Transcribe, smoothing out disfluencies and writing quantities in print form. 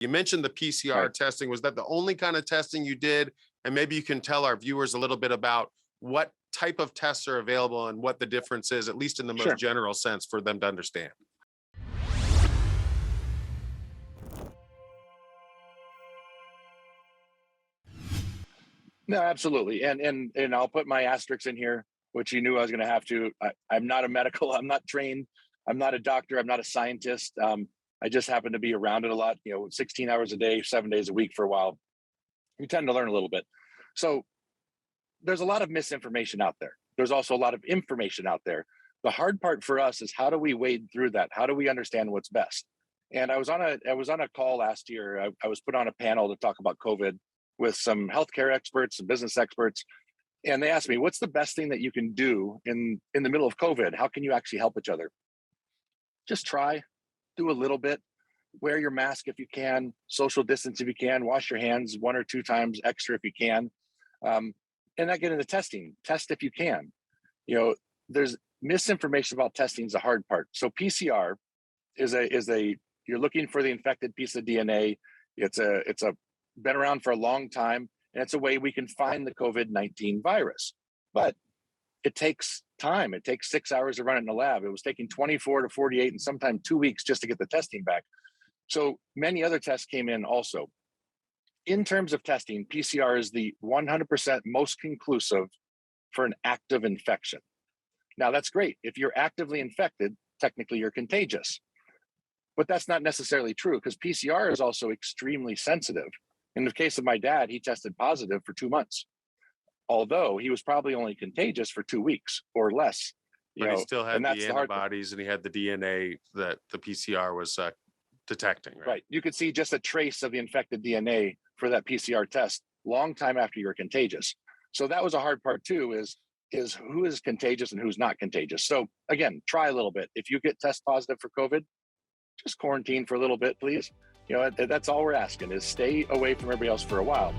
You mentioned the PCR Right. testing. Was that the only kind of testing you did? And maybe you can tell our viewers a little bit about what type of tests are available and what the difference is, at least in the most Sure. general sense, for them to understand. No, absolutely. And I'll put my asterisks in here, which you knew I was going to have to. I'm not a medical. I'm not trained. I'm not a doctor. I'm not a scientist. I just happen to be around it a lot. 16 hours a day, 7 days a week for a while. You tend to learn a little bit. So there's a lot of misinformation out there. There's also a lot of information out there. The hard part for us is how do we wade through that? How do we understand what's best? And I was on a call last year. I was put on a panel to talk about COVID with some healthcare experts, some business experts, and they asked me, "What's the best thing that you can do in the middle of COVID? How can you actually help each other?" Just try, do a little bit. Wear your mask if you can, social distance if you can, wash your hands 1 or 2 times extra if you can, and not get into testing. Test if you can. There's misinformation about testing is the hard part. So PCR is a you're looking for the infected piece of DNA. It's a been around for a long time, and it's a way we can find the COVID-19 virus. But it takes time. It takes 6 hours to run it in a lab. It was taking 24 to 48 and sometimes 2 weeks just to get the testing back. So many other tests came in also. In terms of testing, PCR is the 100% most conclusive for an active infection. Now, that's great. If you're actively infected, technically you're contagious. But that's not necessarily true because PCR is also extremely sensitive. In the case of my dad, he tested positive for 2 months, although he was probably only contagious for 2 weeks or less. But he still And had that's the the hard part. antibodies and he had the DNA that the PCR was detecting, right? Right. You could see just a trace of the infected DNA for that PCR test long time after you're contagious. So that was a hard part too, is who is contagious and who's not contagious. So again, try a little bit. If you get test positive for COVID, just quarantine for a little bit, please. That's all we're asking is stay away from everybody else for a while.